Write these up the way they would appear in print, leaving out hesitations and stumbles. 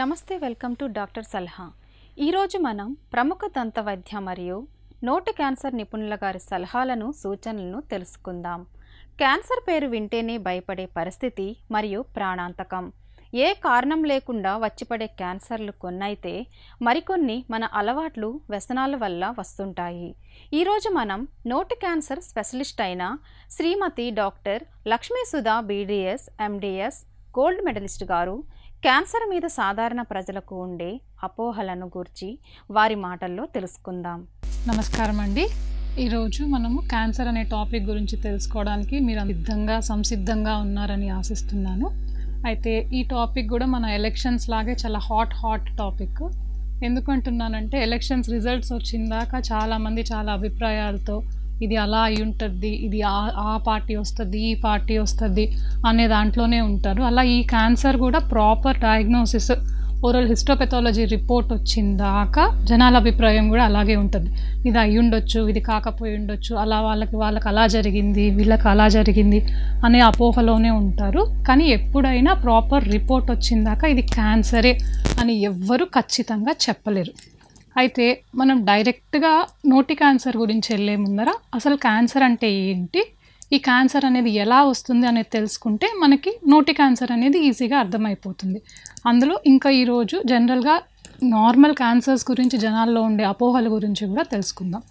నమస్తే, welcome to doctor సలహా. ఈరోజు మనం ప్రముఖ దంత వైద్య మరియు నోటి క్యాన్సర్ నిపుణుల గారి సలహాలను, సూచనలను తెలుసుకుందాం. క్యాన్సర్ పేరు వింటేనే భయపడే పరిస్థితి మరియు ప్రాణాంతకం. ఏ కారణం లేకుండా వచ్చిపడే క్యాన్సర్లు కొన్నైతే మరికొన్ని మన అలవాట్లు, వ్యసనాల వల్ల వస్తుంటాయి. ఈరోజు మనం నోటి క్యాన్సర్ స్పెషలిస్ట్ అయిన శ్రీమతి doctor Lakshmi Sudha BDS MDS gold medalist గారు క్యాన్సర్ మీద సాధారణ ప్రజలకు ఉండే అపోహలను గురించి వారి మాటల్లో తెలుసుకుందాం. నమస్కారం అండి. ఈరోజు మనము క్యాన్సర్ అనే టాపిక్ గురించి తెలుసుకోవడానికి మీరు సంసిద్ధంగా ఉన్నారని ఆశిస్తున్నాను. అయితే ఈ టాపిక్ కూడా మన ఎలక్షన్స్ లాగే చాలా హాట్ టాపిక్. ఎందుకంటున్నానంటే ఎలక్షన్స్ రిజల్ట్స్ వచ్చిందాక చాలామంది చాలా అభిప్రాయాలతో ఇది అలా అయి ఉంటుంది, ఇది ఆ పార్టీ వస్తుంది, ఈ పార్టీ వస్తుంది అనే దాంట్లోనే ఉంటారు. అలా ఈ క్యాన్సర్ కూడా proper diagnosis, oral histopathology report వచ్చిందాక జనాల అభిప్రాయం కూడా అలాగే ఉంటుంది. ఇది అయి ఉండొచ్చు, ఇది కాకపోయి ఉండొచ్చు, అలా వాళ్ళకి అలా జరిగింది, వీళ్ళకి అలా జరిగింది అనే అపోహలోనే ఉంటారు. కానీ ఎప్పుడైనా ప్రాపర్ రిపోర్ట్ వచ్చిందాక ఇది క్యాన్సరే అని ఎవ్వరూ ఖచ్చితంగా చెప్పలేరు. అయితే మనం డైరెక్ట్గా నోటి క్యాన్సర్ గురించి వెళ్ళే ముందర అసలు క్యాన్సర్ అంటే ఏంటి, ఈ క్యాన్సర్ అనేది ఎలా వస్తుంది అనేది తెలుసుకుంటే మనకి నోటి క్యాన్సర్ అనేది ఈజీగా అర్థమైపోతుంది. అందులో ఇంకా ఈరోజు జనరల్గా నార్మల్ క్యాన్సర్స్ గురించి జనాల్లో ఉండే అపోహల గురించి కూడా తెలుసుకుందాం.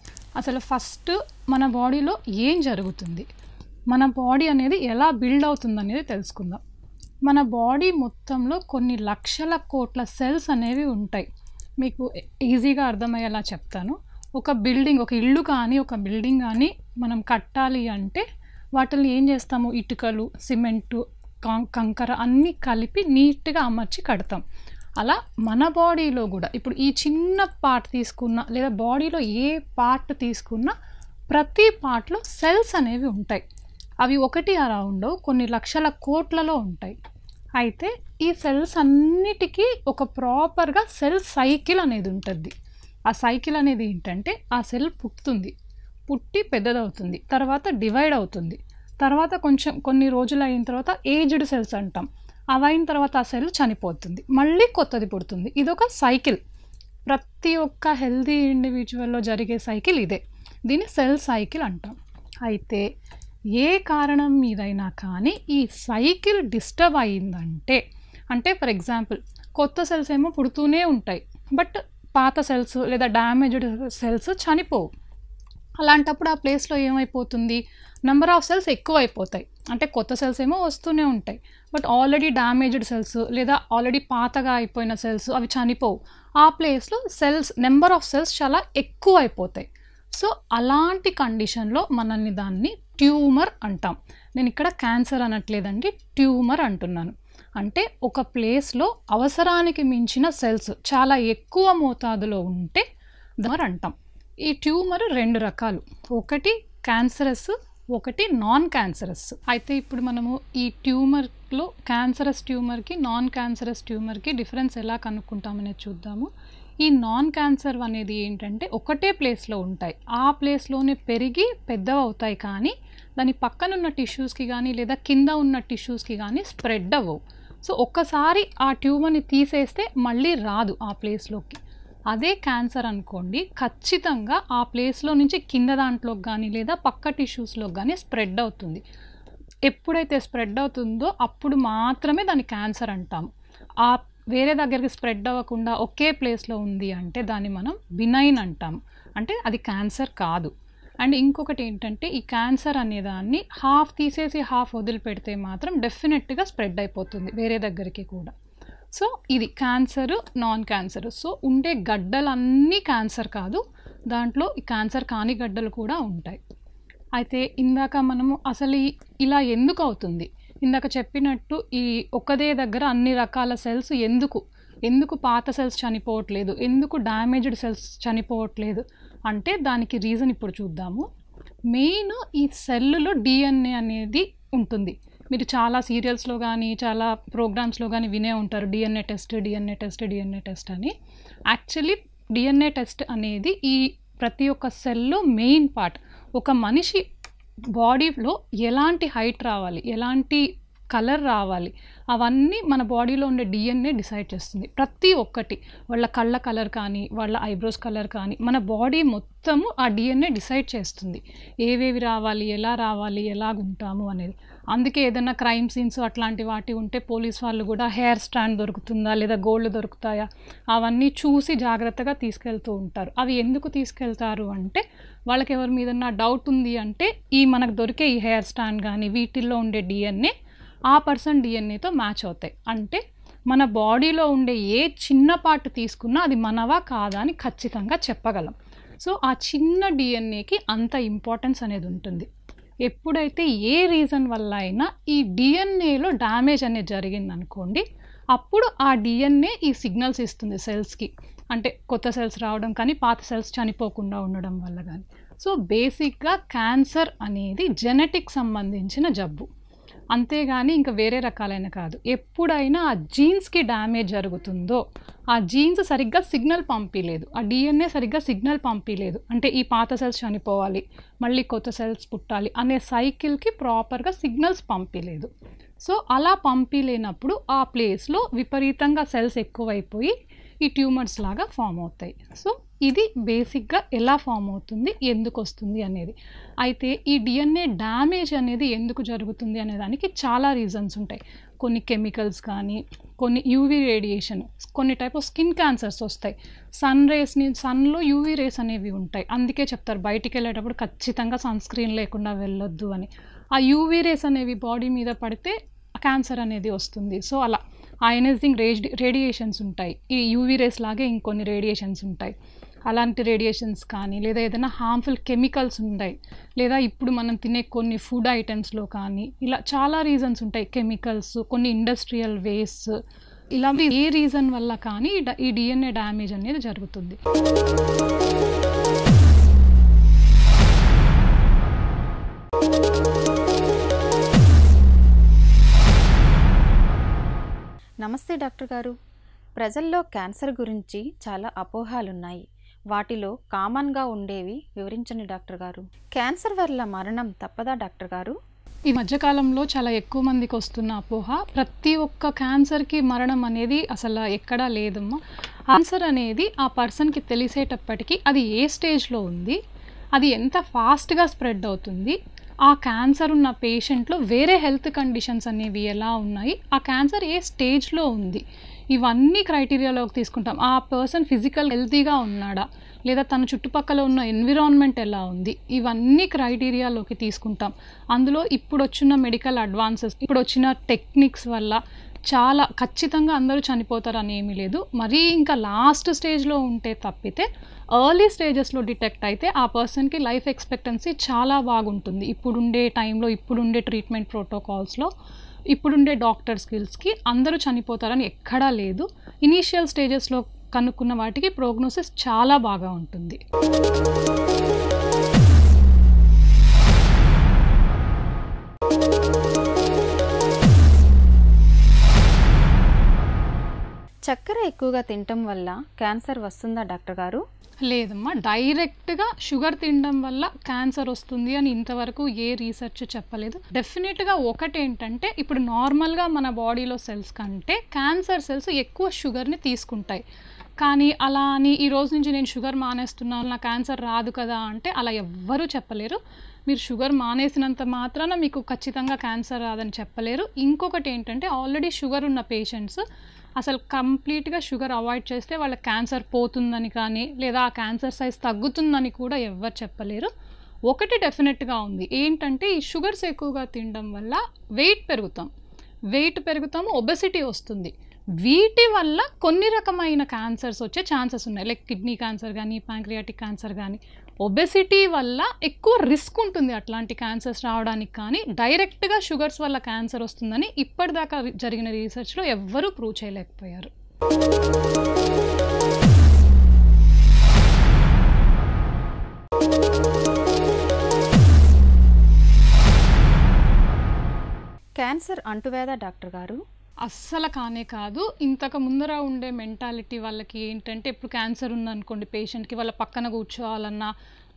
అసలు ఫస్ట్ మన బాడీలో ఏం జరుగుతుంది, మన బాడీ అనేది ఎలా బిల్డ్ అవుతుంది అనేది తెలుసుకుందాం. మన బాడీ మొత్తంలో కొన్ని లక్షల కోట్ల సెల్స్ అనేవి ఉంటాయి. మీకు ఈజీగా అర్థమయ్యేలా చెప్తాను. ఒక ఇల్లు కానీ ఒక బిల్డింగ్ కానీ మనం కట్టాలి అంటే వాటిని ఏం చేస్తాము, ఇటుకలు, సిమెంటు, కంకర అన్నీ కలిపి నీట్గా అమర్చి కడతాం. అలా మన బాడీలో కూడా ఇప్పుడు ఈ చిన్న పార్ట్ తీసుకున్నా లేదా బాడీలో ఏ పార్ట్ తీసుకున్నా ప్రతి పార్ట్లో సెల్స్ అనేవి ఉంటాయి. అవి ఒకటి అలా ఉండవు, కొన్ని లక్షల కోట్లలో ఉంటాయి. అయితే ఈ సెల్స్ అన్నిటికీ ఒక ప్రాపర్గా సెల్ సైకిల్ అనేది ఉంటుంది. ఆ సైకిల్ అనేది ఏంటంటే ఆ సెల్ పుట్టి పెద్దదవుతుంది, తర్వాత డివైడ్ అవుతుంది, తర్వాత కొన్ని రోజులు అయిన తర్వాత ఏజ్డ్ సెల్స్ అంటాం. అవి అయిన తర్వాత ఆ సెల్ చనిపోతుంది, మళ్ళీ కొత్తది పుడుతుంది. ఇదొక సైకిల్. ప్రతి ఒక్క హెల్దీ ఇండివిజువల్లో జరిగే సైకిల్ ఇదే. దీన్ని సెల్ సైకిల్ అంటాం. అయితే ఏ కారణం మీదైనా కానీ ఈ సైకిల్ డిస్టర్బ్ అయ్యిందంటే, అంటే ఫర్ ఎగ్జాంపుల్ కొత్త సెల్స్ ఏమో పుడుతూనే ఉంటాయి, బట్ పాత సెల్స్ లేదా డ్యామేజ్డ్ సెల్స్ చనిపోవు. అలాంటప్పుడు ఆ ప్లేస్లో ఏమైపోతుంది, నెంబర్ ఆఫ్ సెల్స్ ఎక్కువ అయిపోతాయి. అంటే కొత్త సెల్స్ ఏమో వస్తూనే ఉంటాయి, బట్ ఆల్రెడీ డ్యామేజ్డ్ సెల్స్ లేదా ఆల్రెడీ పాతగా అయిపోయిన సెల్స్ అవి చనిపోవు. ఆ ప్లేస్లో నెంబర్ ఆఫ్ సెల్స్ చాలా ఎక్కువ అయిపోతాయి. సో అలాంటి కండిషన్లో మనల్ని దాన్ని ట్యూమర్ అంటాం. నేను ఇక్కడ క్యాన్సర్ అనట్లేదండి, ట్యూమర్ అంటున్నాను. అంటే ఒక ప్లేస్లో అవసరానికి మించిన సెల్స్ చాలా ఎక్కువ మోతాదులో ఉంటే ట్యూమర్ అంటాం. ఈ ట్యూమర్ 2 రకాలు, ఒకటి క్యాన్సరస్, ఒకటి నాన్ క్యాన్సరస్. అయితే ఇప్పుడు మనము ఈ ట్యూమర్లో క్యాన్సరస్ ట్యూమర్కి నాన్ క్యాన్సరస్ ట్యూమర్కి డిఫరెన్స్ ఎలా కనుక్కుంటామనేది చూద్దాము. ఈ నాన్ క్యాన్సర్ అనేది ఏంటంటే ఒకటే ప్లేస్లో ఉంటాయి, ఆ ప్లేస్లోనే పెరిగి పెద్దవవుతాయి, కానీ దాని పక్కనున్న టిష్యూస్కి కానీ లేదా కింద ఉన్న టిష్యూస్కి కానీ స్ప్రెడ్ అవ్వవు. సో ఒక్కసారి ఆ ట్యూమర్ని తీసేస్తే మళ్ళీ రాదు ఆ ప్లేస్లోకి. అదే క్యాన్సర్ అనుకోండి, ఖచ్చితంగా ఆ ప్లేస్లో నుంచి కింద దాంట్లోకి కానీ లేదా పక్క టిష్యూస్లోకి కానీ స్ప్రెడ్ అవుతుంది. ఎప్పుడైతే స్ప్రెడ్ అవుతుందో అప్పుడు మాత్రమే దాన్ని క్యాన్సర్ అంటాము. ఆ వేరే దగ్గరికి స్ప్రెడ్ అవ్వకుండా ఒకే ప్లేస్లో ఉంది అంటే దాన్ని మనం బినైన్ అంటాము, అంటే అది క్యాన్సర్ కాదు. అండ్ ఇంకొకటి ఏంటంటే ఈ క్యాన్సర్ అనేదాన్ని హాఫ్ తీసేసి హాఫ్ వదిలిపెడితే మాత్రం డెఫినెట్గా స్ప్రెడ్ అయిపోతుంది వేరే దగ్గరికి కూడా. సో ఇది క్యాన్సర్, నాన్ క్యాన్సర్. సో ఉండే గడ్డలన్నీ క్యాన్సర్ కాదు, దాంట్లో ఈ క్యాన్సర్ కాని గడ్డలు కూడా ఉంటాయి. అయితే ఇందాక మనము అసలు ఇలా ఎందుకు అవుతుంది, ఇందాక చెప్పినట్టు ఈ ఒకదే దగ్గర అన్ని రకాల సెల్స్ ఎందుకు పాత సెల్స్ చనిపోవట్లేదు, ఎందుకు డ్యామేజ్డ్ సెల్స్ చనిపోవట్లేదు అంటే దానికి రీజన్ ఇప్పుడు చూద్దాము. మెయిన్ ఈ సెల్లులో DNA అనేది ఉంటుంది. మీరు చాలా సీరియల్స్లో కానీ చాలా ప్రోగ్రామ్స్లో కానీ వినే ఉంటారు, DNA టెస్ట్ అని. యాక్చువల్లీ DNA టెస్ట్ అనేది ఈ ప్రతి ఒక్క సెల్లో మెయిన్ పార్ట్. ఒక మనిషి బాడీలో ఎలాంటి హైట్ రావాలి, ఎలాంటి కలర్ రావాలి, అవన్నీ మన బాడీలో ఉండే డిఎన్ఏ డిసైడ్ చేస్తుంది. ప్రతి ఒక్కటి, వాళ్ళ కళ్ళ కలర్ కానీ, వాళ్ళ ఐబ్రోస్ కలర్ కానీ, మన బాడీ మొత్తము ఆ డిఎన్ఏ డిసైడ్ చేస్తుంది ఏవేవి రావాలి, ఎలా రావాలి, ఎలాగుంటాము అనేది. అందుకే ఏదైనా క్రైమ్ సీన్స్ అట్లాంటి వాటి ఉంటే పోలీస్ వాళ్ళు కూడా హెయిర్ స్టాండ్ దొరుకుతుందా లేదా గోల్డ్ దొరుకుతాయా అవన్నీ చూసి జాగ్రత్తగా తీసుకెళ్తూ ఉంటారు. అవి ఎందుకు తీసుకెళ్తారు అంటే వాళ్ళకి ఎవరి మీద డౌట్ ఉంది అంటే ఈ మనకు దొరికే ఈ హెయిర్ స్టాండ్ కానీ వీటిల్లో ఉండే డిఎన్ఏ ఆ పర్సన్ డిఎన్ఏతో మ్యాచ్ అవుతాయి. అంటే మన బాడీలో ఉండే ఏ చిన్న పార్ట్ తీసుకున్నా అది మనవా కాదా అని ఖచ్చితంగా చెప్పగలం. సో ఆ చిన్న డిఎన్ఏకి అంత ఇంపార్టెన్స్ అనేది ఉంటుంది. ఎప్పుడైతే ఏ రీజన్ వల్ల అయినా ఈ డిఎన్ఏలో డ్యామేజ్ అనేది జరిగిందనుకోండి, అప్పుడు ఆ డిఎన్ఏ ఈ సిగ్నల్స్ ఇస్తుంది సెల్స్కి. అంటే కొత్త సెల్స్ రావడం కానీ, పాత సెల్స్ చనిపోకుండా ఉండడం వల్ల కానీ. సో బేసిక్గా క్యాన్సర్ అనేది జెనెటిక్ సంబంధించిన జబ్బు, అంతేగాని ఇంకా వేరే రకాలైన కాదు. ఎప్పుడైనా ఆ జీన్స్కి డ్యామేజ్ జరుగుతుందో, ఆ జీన్స్ సరిగ్గా సిగ్నల్ పంపించలేదు, ఆ డిఎన్ఏ సరిగ్గా సిగ్నల్ పంపించలేదు అంటే ఈ పాత సెల్స్ చనిపోవాలి, మళ్ళీ కొత్త సెల్స్ పుట్టాలి అనే సైకిల్కి ప్రాపర్గా సిగ్నల్స్ పంపించలేదు. సో అలా పంపించలేనప్పుడు ఆ ప్లేస్లో విపరీతంగా సెల్స్ ఎక్కువైపోయి ఈ ట్యూమర్స్ లాగా ఫామ్ అవుతాయి. సో ఇది బేసిక్గా ఎలా ఫామ్ అవుతుంది, ఎందుకు వస్తుంది అనేది. అయితే ఈ డిఎన్ఏ డ్యామేజ్ అనేది ఎందుకు జరుగుతుంది అనే దానికి చాలా రీజన్స్ ఉంటాయి. కొన్ని కెమికల్స్ కానీ, కొన్ని యూవీ రేడియేషన్, కొన్ని టైప్ ఆఫ్ స్కిన్ క్యాన్సర్స్ వస్తాయి. సన్లో యూవీ రేస్ అనేవి ఉంటాయి. అందుకే చెప్తారు బయటికి వెళ్ళేటప్పుడు ఖచ్చితంగా సన్ స్క్రీన్ లేకుండా వెళ్ళొద్దు అని. ఆ యూవీ రేస్ అనేవి బాడీ మీద పడితే క్యాన్సర్ అనేది వస్తుంది. సో అలా అయనైజింగ్ రేడియేషన్స్ ఉంటాయి. ఈ యూవీ రేస్ లాగే ఇంకొన్ని రేడియేషన్స్ ఉంటాయి. అలాంటి రేడియేషన్స్ కానీ, లేదా ఏదైనా హార్మ్ఫుల్ కెమికల్స్ ఉంటాయి, లేదా ఇప్పుడు మనం తినే కొన్ని ఫుడ్ ఐటమ్స్లో కానీ, ఇలా చాలా రీజన్స్ ఉంటాయి. కెమికల్స్, కొన్ని ఇండస్ట్రియల్ వేస్ట్, ఇలా ఏ రీజన్ వల్ల కానీ ఈ డిఎన్ఏ డ్యామేజ్ అనేది జరుగుతుంది. నమస్తే డాక్టర్ గారు. ప్రజల్లో క్యాన్సర్ గురించి చాలా అపోహలున్నాయి. వాటిలో కామన్గా ఉండేవి వివరించండి డాక్టర్ గారు. క్యాన్సర్ వల్ల మరణం తప్పదా డాక్టర్ గారు? ఈ మధ్యకాలంలో చాలా ఎక్కువ మందికి వస్తున్న అపోహ, ప్రతి ఒక్క క్యాన్సర్కి మరణం అనేది అసలు ఎక్కడా లేదమ్మా. క్యాన్సర్ అనేది ఆ పర్సన్కి తెలిసేటప్పటికీ అది ఏ స్టేజ్లో ఉంది, అది ఎంత ఫాస్ట్గా స్ప్రెడ్ అవుతుంది, ఆ క్యాన్సర్ ఉన్న పేషెంట్లో వేరే హెల్త్ కండిషన్స్ అనేవి ఎలా ఉన్నాయి, ఆ క్యాన్సర్ ఏ స్టేజ్లో ఉంది, ఇవన్నీ క్రైటీరియాలోకి తీసుకుంటాం. ఆ పర్సన్ ఫిజికల్ హెల్తీగా ఉన్నాడా, లేదా తన చుట్టుపక్కల ఉన్న ఎన్విరాన్మెంట్ ఎలా ఉంది, ఇవన్నీ క్రైటీరియాలోకి తీసుకుంటాం. అందులో ఇప్పుడు వచ్చిన మెడికల్ అడ్వాన్సెస్, ఇప్పుడు వచ్చిన టెక్నిక్స్ వల్ల చాలా ఖచ్చితంగా అందరూ చనిపోతారని ఏమీ లేదు. మరీ ఇంకా లాస్ట్ స్టేజ్లో ఉంటే తప్పితే ఎర్లీ స్టేజెస్లో డిటెక్ట్ అయితే ఆ పర్సన్కి లైఫ్ ఎక్స్పెక్టెన్సీ చాలా బాగుంటుంది. ఇప్పుడుండే టైంలో, ఇప్పుడుండే ట్రీట్మెంట్ ప్రోటోకాల్స్లో, ఇప్పుడుండే డాక్టర్ స్కిల్స్కి అందరూ చనిపోతారని ఎక్కడా లేదు. ఇనీషియల్ స్టేజెస్లో కనుక్కున్న వాటికి ప్రోగ్నోసిస్ చాలా బాగా ఉంటుంది. చక్కెర ఎక్కువగా తినటం వల్ల క్యాన్సర్ వస్తుందా డాక్టర్ గారు? లేదమ్మా, డైరెక్ట్గా షుగర్ తినడం వల్ల క్యాన్సర్ వస్తుంది అని ఇంతవరకు ఏ రీసెర్చ్ చెప్పలేదు. డెఫినెట్గా ఒకటేంటంటే, ఇప్పుడు నార్మల్గా మన బాడీలో సెల్స్ కంటే క్యాన్సర్ సెల్స్ ఎక్కువ షుగర్ని తీసుకుంటాయి. కానీ అలా అని ఈ రోజు నుంచి నేను షుగర్ మానేస్తున్నాను, నా క్యాన్సర్ రాదు కదా అంటే అలా ఎవ్వరూ చెప్పలేరు. మీరు షుగర్ మానేసినంత మాత్రాన మీకు ఖచ్చితంగా క్యాన్సర్ రాదని చెప్పలేరు. ఇంకొకటి ఏంటంటే, ఆల్రెడీ షుగర్ ఉన్న పేషెంట్స్ అసలు కంప్లీట్గా షుగర్ అవాయిడ్ చేస్తే వాళ్ళకి క్యాన్సర్ పోతుందని కానీ, లేదా ఆ క్యాన్సర్ సైజ్ తగ్గుతుందని కూడా ఎవ్వరు చెప్పలేరు. ఒకటి డెఫినెట్గా ఉంది ఏంటంటే, ఈ షుగర్స్ ఎక్కువగా తినడం వల్ల వెయిట్ పెరుగుతాము, ఒబెసిటీ వస్తుంది. వీటి వల్ల కొన్ని రకమైన క్యాన్సర్స్ వచ్చే ఛాన్సెస్ ఉన్నాయి. లైక్ కిడ్నీ క్యాన్సర్ కానీ, ప్యాంక్రియాటిక్ క్యాన్సర్ కానీ. ఒబెసిటీ వల్ల ఎక్కువ రిస్క్ ఉంటుంది అట్లాంటి క్యాన్సర్స్ రావడానికి. కానీ డైరెక్ట్గా షుగర్స్ వల్ల క్యాన్సర్ వస్తుందని ఇప్పటిదాకా జరిగిన రీసెర్చ్లో ఎవ్వరూ ప్రూవ్ చేయలేకపోయారు. క్యాన్సర్ అంటువ్యాధా డాక్టర్ గారు? అస్సలు కానే కాదు. ఇంతకు ముందర ఉండే మెంటాలిటీ వాళ్ళకి ఏంటంటే, ఇప్పుడు క్యాన్సర్ ఉందనుకోండి పేషెంట్కి, వాళ్ళ పక్కన కూర్చోవాలన్నా,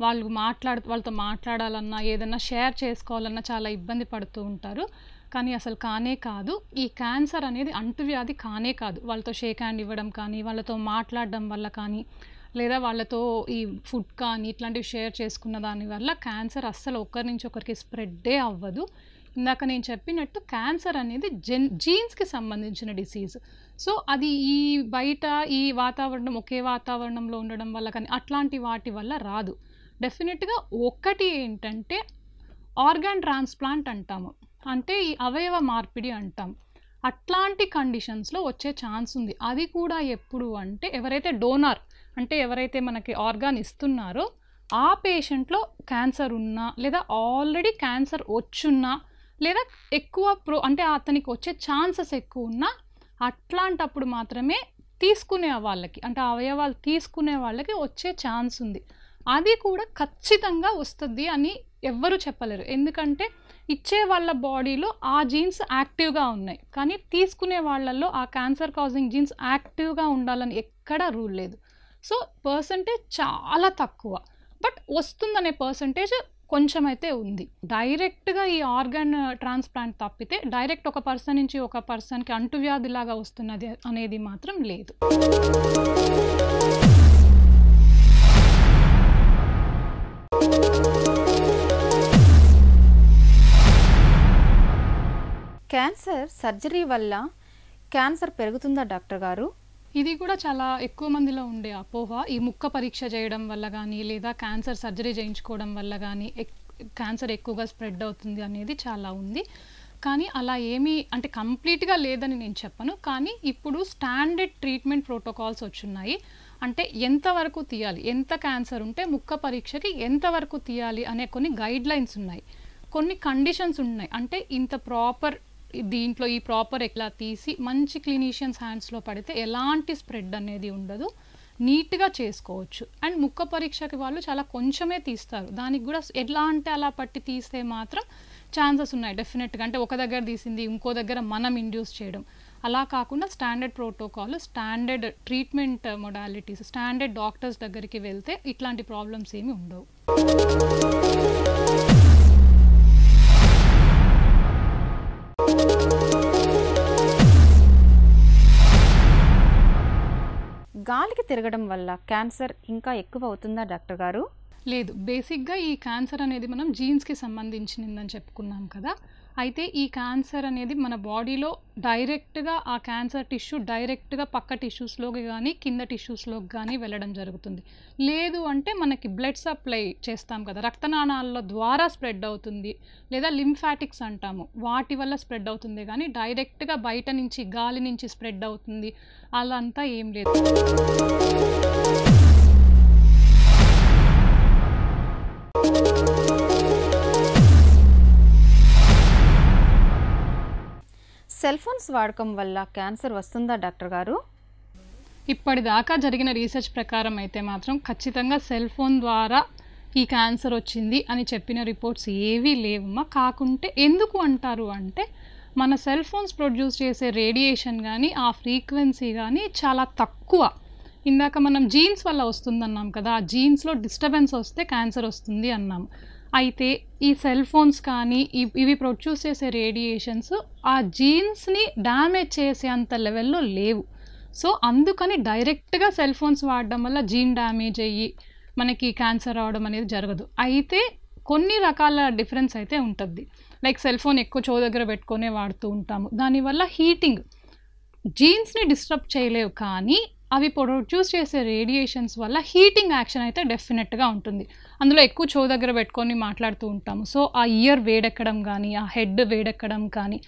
వాళ్ళతో మాట్లాడాలన్నా ఏదన్నా షేర్ చేసుకోవాలన్నా చాలా ఇబ్బంది పడుతూ ఉంటారు. కానీ అసలు కానే కాదు. ఈ క్యాన్సర్ అనేది అంటువ్యాధి కానే కాదు. వాళ్ళతో షేక్ హ్యాండ్ ఇవ్వడం కానీ, వాళ్ళతో మాట్లాడడం వల్ల కానీ, లేదా వాళ్ళతో ఈ ఫుడ్ కానీ ఇట్లాంటివి షేర్ చేసుకున్న దాని వల్ల క్యాన్సర్ అస్సలు ఒకరి నుంచి ఒకరికి స్ప్రెడ్డే అవ్వదు. ఇందాక నేను చెప్పినట్టు క్యాన్సర్ అనేది జీన్స్కి సంబంధించిన డిసీజ్. సో అది ఈ బయట ఈ వాతావరణం ఒకే వాతావరణంలో ఉండడం వల్ల కానీ అట్లాంటి వాటి వల్ల రాదు. డెఫినెట్గా ఒకటి ఏంటంటే ఆర్గాన్ ట్రాన్స్ప్లాంట్ అంటాము, అంటే ఈ అవయవ మార్పిడి అంటాం. అట్లాంటి కండిషన్స్లో వచ్చే ఛాన్స్ ఉంది. అది కూడా ఎప్పుడు అంటే ఎవరైతే డోనార్ అంటే ఎవరైతే మనకి ఆర్గాన్ ఇస్తున్నారో ఆ పేషెంట్లో క్యాన్సర్ ఉన్నా, లేదా ఆల్రెడీ క్యాన్సర్ వచ్చున్నా, లేదా ఎక్కువ అంటే అతనికి వచ్చే ఛాన్సెస్ ఎక్కువ ఉన్నా, అట్లాంటప్పుడు మాత్రమే తీసుకునే వాళ్ళకి అంటే అవయవాలు తీసుకునే వాళ్ళకి వచ్చే ఛాన్స్ ఉంది. అది కూడా ఖచ్చితంగా వస్తుంది అని ఎవ్వరూ చెప్పలేరు. ఎందుకంటే ఇచ్చే వాళ్ళ బాడీలో ఆ జీన్స్ యాక్టివ్గా ఉన్నాయి, కానీ తీసుకునే వాళ్ళల్లో ఆ క్యాన్సర్ కాజింగ్ జీన్స్ యాక్టివ్గా ఉండాలని ఎక్కడా రూల్ లేదు. సో పర్సంటేజ్ చాలా తక్కువ, బట్ వస్తుందనే పర్సంటేజ్ కొంచెం అయితే ఉంది. డైరెక్ట్గా ఈ ఆర్గాన్ ట్రాన్స్ప్లాంట్ తప్పితే డైరెక్ట్ ఒక పర్సన్ నుంచి ఒక పర్సన్కి అంటువ్యాధిలాగా వస్తున్నది అనేది మాత్రం లేదు. క్యాన్సర్ సర్జరీ వల్ల క్యాన్సర్ పెరుగుతుందా డాక్టర్ గారు? ఇది కూడా చాలా ఎక్కువ మందిలో ఉండే అపోహ. ఈ ముక్క పరీక్ష చేయడం వల్ల కానీ, లేదా క్యాన్సర్ సర్జరీ చేయించుకోవడం వల్ల కానీ క్యాన్సర్ ఎక్కువగా స్ప్రెడ్ అవుతుంది అనేది చాలా ఉంది. కానీ అలా ఏమీ అంటే కంప్లీట్గా లేదని నేను చెప్పను. కానీ ఇప్పుడు స్టాండర్డ్ ట్రీట్మెంట్ ప్రోటోకాల్స్ వచ్చున్నాయి. అంటే ఎంతవరకు తీయాలి, ఎంత క్యాన్సర్ ఉంటే ముక్క పరీక్షకి ఎంతవరకు తీయాలి అనే కొన్ని గైడ్ లైన్స్ ఉన్నాయి, కొన్ని కండిషన్స్ ఉన్నాయి. అంటే ఇంత ప్రాపర్ దీంట్లో ఈ ప్రాపర్ ఎట్లా తీసి మంచి క్లినీషియన్స్ హ్యాండ్స్లో పడితే ఎలాంటి స్ప్రెడ్ అనేది ఉండదు, నీట్గా చేసుకోవచ్చు. అండ్ ముక్క పరీక్షకి వాళ్ళు చాలా కొంచెమే తీస్తారు. దానికి కూడా ఎట్లా అంటే అలా పట్టి తీస్తే మాత్రం ఛాన్సెస్ ఉన్నాయి డెఫినెట్గా. అంటే ఒక దగ్గర తీసింది ఇంకో దగ్గర మనం ఇండ్యూస్ చేయడం అలా కాకుండా standard protocol, standard treatment modalities, standard doctors దగ్గరికి వెళ్తే ఇట్లాంటి ప్రాబ్లమ్స్ ఏమీ ఉండవు. గాలికి తిరగడం వల్ల క్యాన్సర్ ఇంకా ఎక్కువ అవుతుందా డాక్టర్ గారు? లేదు, బేసిక్గా ఈ క్యాన్సర్ అనేది మనం జీన్స్కి సంబంధించిందని చెప్పుకున్నాం కదా. అయితే ఈ క్యాన్సర్ అనేది మన బాడీలో డైరెక్ట్గా ఆ క్యాన్సర్ టిష్యూ డైరెక్ట్గా పక్క టిష్యూస్లోకి కానీ కింద టిష్యూస్లోకి కానీ వెళ్ళడం జరుగుతుంది. లేదు అంటే మనకి బ్లడ్ సప్లై చేస్తాం కదా, రక్తనాళాల ద్వారా స్ప్రెడ్ అవుతుంది, లేదా లింఫాటిక్స్ అంటాము, వాటి వల్ల స్ప్రెడ్ అవుతుంది. కానీ డైరెక్ట్గా బయట నుంచి గాలి నుంచి స్ప్రెడ్ అవుతుంది అలా అంతా ఏం లేదు. సెల్ ఫోన్స్ వాడకం వల్ల క్యాన్సర్ వస్తుందా డాక్టర్ గారు? ఇప్పటిదాకా జరిగిన రీసెర్చ్ ప్రకారం అయితే మాత్రం ఖచ్చితంగా సెల్ ఫోన్ ద్వారా ఈ క్యాన్సర్ వచ్చింది అని చెప్పిన రిపోర్ట్స్ ఏవీ లేవమ్మా. కాకుంటే ఎందుకు అంటారు అంటే మన సెల్ ఫోన్స్ ప్రొడ్యూస్ చేసే రేడియేషన్ కానీ ఆ ఫ్రీక్వెన్సీ కానీ చాలా తక్కువ. ఇందాక మనం జీన్స్ వల్ల వస్తుందన్నాం కదా, ఆ జీన్స్లో డిస్టర్బెన్స్ వస్తే క్యాన్సర్ వస్తుంది అన్నాము. అయితే ఈ సెల్ ఫోన్స్ కానీ ఇవి ప్రొడ్యూస్ చేసే రేడియేషన్స్ ఆ జీన్స్ని డ్యామేజ్ చేసే అంత లెవెల్లో లేవు. సో అందుకని డైరెక్ట్గా సెల్ ఫోన్స్ వాడడం వల్ల జీన్ డ్యామేజ్ అయ్యి మనకి క్యాన్సర్ రావడం అనేది జరగదు. అయితే కొన్ని రకాల డిఫరెన్స్ అయితే ఉంటుంది. లైక్ సెల్ ఫోన్ ఎక్కువ చెవు దగ్గర పెట్టుకునే వాడుతూ ఉంటాము, దానివల్ల హీటింగ్ జీన్స్ని డిస్టర్బ్ చేయలేవు, కానీ అవి ప్రొడ్యూస్ చేసే రేడియేషన్స్ వల్ల హీటింగ్ యాక్షన్ అయితే డెఫినెట్గా ఉంటుంది. అందులో ఎక్కువ చెవు దగ్గర పెట్టుకొని మాట్లాడుతూ ఉంటాము, సో ఆ ఇయర్ వేడెక్కడం కానీ ఆ హెడ్ వేడెక్కడం కానీ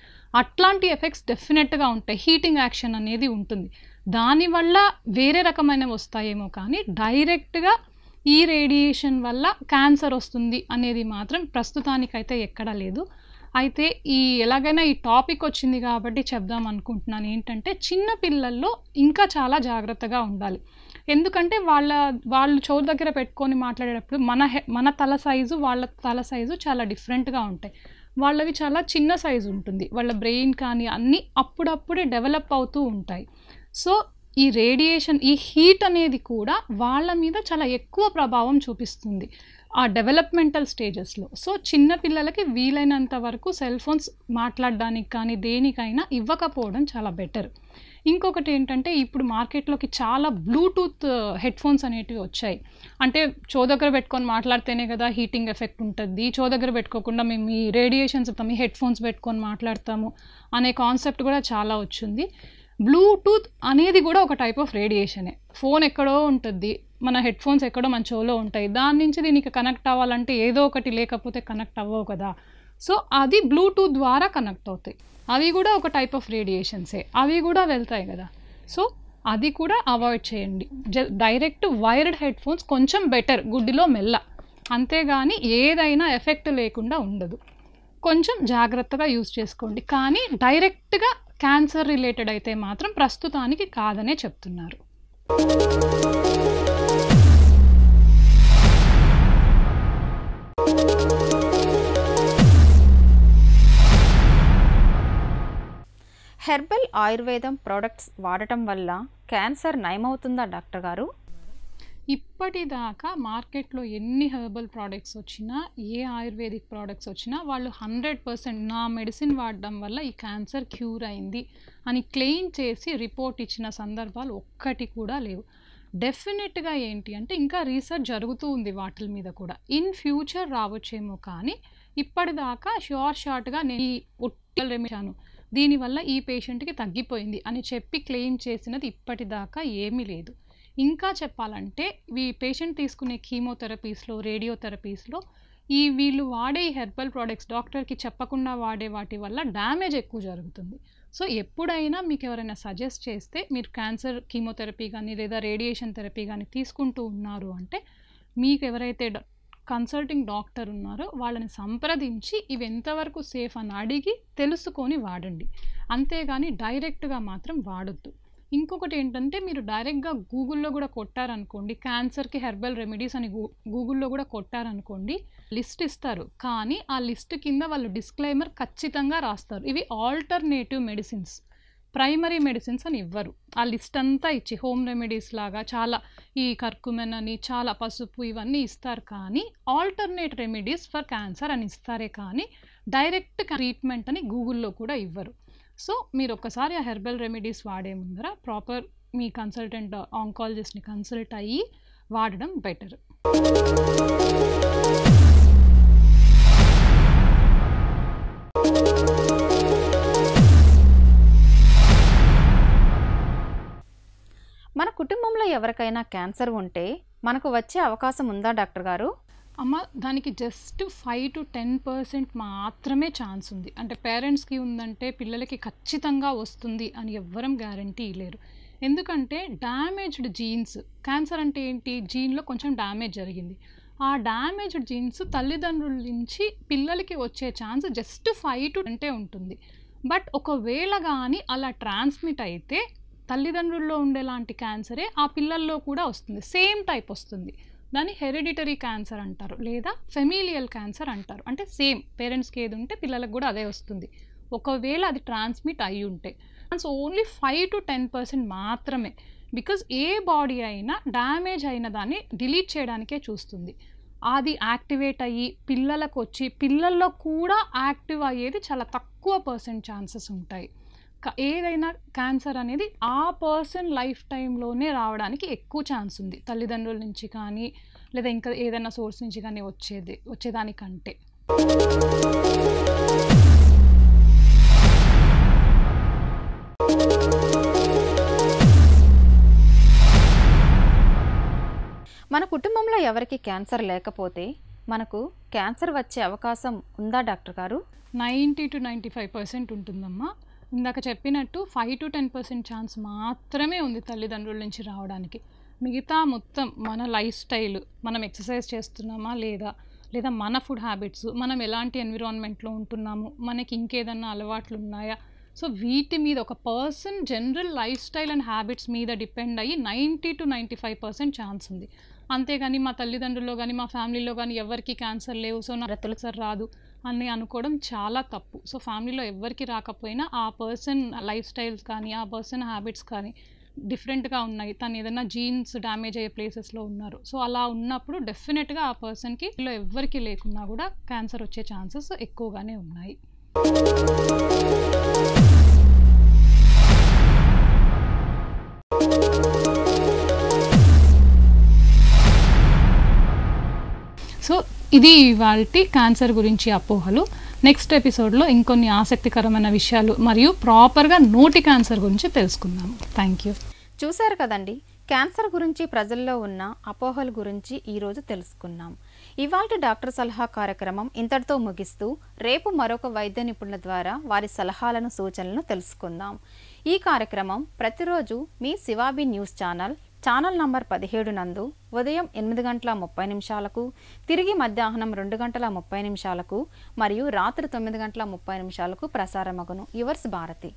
అట్లాంటి ఎఫెక్ట్స్ డెఫినెట్గా ఉంటాయి. హీటింగ్ యాక్షన్ అనేది ఉంటుంది. దానివల్ల వేరే రకమైనవి వస్తాయేమో, కానీ డైరెక్ట్గా ఈ రేడియేషన్ వల్ల క్యాన్సర్ వస్తుంది అనేది మాత్రం ప్రస్తుతానికైతే ఎక్కడా లేదు. అయితే ఎలాగైనా ఈ టాపిక్ వచ్చింది కాబట్టి చెప్దాం అనుకుంటున్నాను ఏంటంటే చిన్న పిల్లల్లో ఇంకా చాలా జాగ్రత్తగా ఉండాలి. ఎందుకంటే వాళ్ళు చెవు దగ్గర పెట్టుకొని మాట్లాడేటప్పుడు మన తల సైజు వాళ్ళ తల సైజు చాలా డిఫరెంట్గా ఉంటాయి. వాళ్ళవి చాలా చిన్న సైజు ఉంటుంది, వాళ్ళ బ్రెయిన్ కానీ అన్నీ అప్పుడప్పుడే డెవలప్ అవుతూ ఉంటాయి. సో ఈ రేడియేషన్ ఈ హీట్ అనేది కూడా వాళ్ళ మీద చాలా ఎక్కువ ప్రభావం చూపిస్తుంది. ఆ డెవలప్మెంటల్ స్టేజెస్లో. సో చిన్న పిల్లలకి వీలైనంత వరకు సెల్ ఫోన్స్ మాట్లాడడానికి కానీ దేనికైనా ఇవ్వకపోవడం చాలా బెటర్. ఇంకొకటి ఏంటంటే ఇప్పుడు మార్కెట్లోకి చాలా బ్లూటూత్ హెడ్ ఫోన్స్ అనేటివి వచ్చాయి. అంటే దగ్గర పెట్టుకొని మాట్లాడితేనే కదా హీటింగ్ ఎఫెక్ట్ ఉంటుంది, దగ్గర పెట్టుకోకుండా మేము ఈ రేడియేషన్స్ ఈ హెడ్ ఫోన్స్ పెట్టుకొని మాట్లాడతాము అనే కాన్సెప్ట్ కూడా చాలా వచ్చింది. బ్లూటూత్ అనేది కూడా ఒక టైప్ ఆఫ్ రేడియేషనే. ఫోన్ ఎక్కడో ఉంటుంది, మన హెడ్ ఫోన్స్ ఎక్కడో మన చెవులో ఉంటాయి, దాని నుంచి దీనికి కనెక్ట్ అవ్వాలంటే ఏదో ఒకటి లేకపోతే కనెక్ట్ అవ్వవు కదా. సో అది బ్లూటూత్ ద్వారా కనెక్ట్ అవుతాయి, అవి కూడా ఒక టైప్ ఆఫ్ రేడియేషన్సే, అవి కూడా వెళ్తాయి కదా. సో అది కూడా అవాయిడ్ చేయండి. డైరెక్ట్ వైర్డ్ హెడ్ ఫోన్స్ కొంచెం బెటర్, గుడ్డిలో మెల్ల, అంతేగాని ఏదైనా ఎఫెక్ట్ లేకుండా ఉండదు. కొంచెం జాగ్రత్తగా యూజ్ చేసుకోండి. కానీ డైరెక్ట్గా క్యాన్సర్ రిలేటెడ్ అయితే మాత్రం ప్రస్తుతానికి కాదనే చెప్తున్నారు. హెర్బల్ ఆయుర్వేదం ప్రోడక్ట్స్ వాడటం వల్ల క్యాన్సర్ నయమవుతుందా డాక్టర్ గారు? ఇప్పటిదాకా మార్కెట్లో ఎన్ని హెర్బల్ ప్రోడక్ట్స్ వచ్చినా, ఏ ఆయుర్వేదిక్ ప్రోడక్ట్స్ వచ్చినా వాళ్ళు 100% నా మెడిసిన్ వాడడం వల్ల ఈ క్యాన్సర్ క్యూర్ అయింది అని క్లెయిమ్ చేసి రిపోర్ట్ ఇచ్చిన సందర్భాలు ఒక్కటి కూడా లేవు. డెఫినెట్గా ఏంటి అంటే ఇంకా రీసెర్చ్ జరుగుతూ ఉంది వాటి మీద కూడా. ఇన్ ఫ్యూచర్ రావచ్చేమో, కానీ ఇప్పటిదాకా షార్ట్గా నేను ఈ రెమిషాను దీనివల్ల ఈ పేషెంట్కి తగ్గిపోయింది అని చెప్పి క్లెయిమ్ చేసినది ఇప్పటిదాకా ఏమీ లేదు. ఇంకా చెప్పాలంటే ఈ పేషెంట్ తీసుకునే కీమోథెరపీస్లో, రేడియోథెరపీస్లో వీళ్ళు వాడే హెర్బల్ ప్రోడక్ట్స్ డాక్టర్కి చెప్పకుండా వాడే వాటి వల్ల డ్యామేజ్ ఎక్కువ జరుగుతుంది. సో ఎప్పుడైనా మీకు ఎవరైనా సజెస్ట్ చేస్తే మీరు క్యాన్సర్ కీమోథెరపీ కానీ లేదా రేడియేషన్ థెరపీ కానీ తీసుకుంటూ ఉన్నారు అంటే మీకు ఎవరైతే కన్సల్టింగ్ డాక్టర్ ఉన్నారో వాళ్ళని సంప్రదించి ఇవి ఎంతవరకు సేఫ్ అని అడిగి తెలుసుకొని వాడండి, అంతేగాని డైరెక్ట్గా మాత్రం వాడొద్దు. ఇంకొకటి ఏంటంటే మీరు డైరెక్ట్గా గూగుల్లో కూడా కొట్టారనుకోండి, క్యాన్సర్కి హెర్బల్ రెమెడీస్ అని గూగుల్లో కూడా కొట్టారనుకోండి, లిస్ట్ ఇస్తారు. కానీ ఆ లిస్ట్ కింద వాళ్ళు డిస్క్లైమర్ ఖచ్చితంగా రాస్తారు, ఇవి ఆల్టర్నేటివ్ మెడిసిన్స్, ప్రైమరీ మెడిసిన్స్ అని ఇవ్వరు. ఆ లిస్ట్ అంతా ఇచ్చి హోమ్ రెమెడీస్ లాగా చాలా ఈ కర్కుమెన్ అని చాలా పసుపు ఇవన్నీ ఇస్తారు, కానీ ఆల్టర్నేట్ రెమెడీస్ ఫర్ క్యాన్సర్ అని ఇస్తారే కానీ డైరెక్ట్ ట్రీట్మెంట్ అని గూగుల్లో కూడా ఇవ్వరు. సో మీరు ఒక్కసారి ఆ హెర్బల్ రెమెడీస్ వాడే ముందర ప్రాపర్ మీ కన్సల్టెంట్ ఆంకాలజిస్ట్ని కన్సల్ట్ అయ్యి వాడడం బెటర్. మన కుటుంబంలో ఎవరికైనా క్యాన్సర్ ఉంటే మనకు వచ్చే అవకాశం ఉందా డాక్టర్ గారు? అమ్మ, దానికి జస్ట్ 5 to 10% మాత్రమే ఛాన్స్ ఉంది. అంటే పేరెంట్స్కి ఉందంటే పిల్లలకి ఖచ్చితంగా వస్తుంది అని ఎవ్వరం గ్యారంటీ లేరు. ఎందుకంటే డ్యామేజ్డ్ జీన్స్, క్యాన్సర్ అంటే ఏంటి, జీన్లో కొంచెం డ్యామేజ్ జరిగింది, ఆ డ్యామేజ్డ్ జీన్స్ తల్లిదండ్రుల నుంచి పిల్లలకి వచ్చే ఛాన్స్ జస్ట్ 5 to 10 ఉంటుంది. బట్ ఒకవేళ కానీ అలా ట్రాన్స్మిట్ అయితే తల్లిదండ్రుల్లో ఉండేలాంటి క్యాన్సరే ఆ పిల్లల్లో కూడా వస్తుంది, సేమ్ టైప్ వస్తుంది. దాన్ని హెరిడిటరీ క్యాన్సర్ అంటారు లేదా ఫెమిలియల్ క్యాన్సర్ అంటారు. అంటే సేమ్ పేరెంట్స్కి ఏది ఉంటే పిల్లలకు కూడా అదే వస్తుంది, ఒకవేళ అది ట్రాన్స్మిట్ అయి ఉంటే. సో ఓన్లీ 5 to 10% మాత్రమే. బికాజ్ ఏ బాడీ అయినా డ్యామేజ్ అయిన దాన్ని డిలీట్ చేయడానికే చూస్తుంది. అది యాక్టివేట్ అయ్యి పిల్లలకు వచ్చి పిల్లల్లో కూడా యాక్టివ్ అయ్యేది చాలా తక్కువ % ఛాన్సెస్ ఉంటాయి. ఏదైనా క్యాన్సర్ అనేది ఆ పర్సన్ లైఫ్ టైంలోనే రావడానికి ఎక్కువ ఛాన్స్ ఉంది, తల్లిదండ్రుల నుంచి కానీ లేదా ఇంకా ఏదైనా సోర్స్ నుంచి కానీ వచ్చేదానికంటే. మన కుటుంబంలో ఎవరికి క్యాన్సర్ లేకపోతే మనకు క్యాన్సర్ వచ్చే అవకాశం ఉందా డాక్టర్ గారు? 90 to 95% ఉంటుందమ్మా. ఇందాక చెప్పినట్టు 5 to 10% ఛాన్స్ మాత్రమే ఉంది తల్లిదండ్రుల నుంచి రావడానికి. మిగతా మొత్తం మన లైఫ్ స్టైల్, మనం ఎక్సర్సైజ్ చేస్తున్నామా లేదా మన ఫుడ్ హ్యాబిట్స్, మనం ఎలాంటి ఎన్విరాన్మెంట్లో ఉంటున్నాము, మనకి ఇంకేదన్నా అలవాట్లు ఉన్నాయా, సో వీటి మీద ఒక person general life style and habits మీద డిపెండ్ అయ్యి 90 to 95% ఛాన్స్ ఉంది. అంతేగాని మా తల్లిదండ్రుల్లో కానీ మా ఫ్యామిలీలో కానీ ఎవరికి క్యాన్సర్ లేవు, సో నా క్యాన్సర్ రాదు అని అనుకోవడం చాలా తప్పు. సో ఫ్యామిలీలో ఎవరికి రాకపోయినా ఆ పర్సన్ లైఫ్ స్టైల్స్ కానీ ఆ పర్సన్ హ్యాబిట్స్ కానీ డిఫరెంట్గా ఉన్నాయి, తను ఏదైనా జీన్స్ డ్యామేజ్ అయ్యే ప్లేసెస్లో ఉన్నారు. సో అలా ఉన్నప్పుడు డెఫినెట్గా ఆ పర్సన్కి ఇలా ఎవ్వరికి లేకున్నా కూడా క్యాన్సర్ వచ్చే ఛాన్సెస్ ఎక్కువగానే ఉన్నాయి. సో ఇది ఇవాల్టి క్యాన్సర్ గురించి అపోహలు. నెక్స్ట్ ఎపిసోడ్లో ఇంకొన్ని ఆసక్తికరమైన విషయాలు మరియు ప్రాపర్గా నోటి క్యాన్సర్ గురించి తెలుసుకుందాం. Thank you. చూశారు కదండి, క్యాన్సర్ గురించి ప్రజల్లో ఉన్న అపోహల గురించి ఈరోజు తెలుసుకున్నాం. ఇవాల్టి డాక్టర్ సలహా కార్యక్రమం ఇంతటితో ముగిస్తూ రేపు మరొక వైద్య నిపుణుల ద్వారా వారి సలహాలను సూచనలను తెలుసుకుందాం. ఈ కార్యక్రమం ప్రతిరోజు మీ శివాబి న్యూస్ ఛానల్ నంబర్ 17 నందు ఉదయం 8:30 తిరిగి మధ్యాహ్నం 2:30 మరియు రాత్రి 9:30 ప్రసారమగును. యువర్స్ భారతి.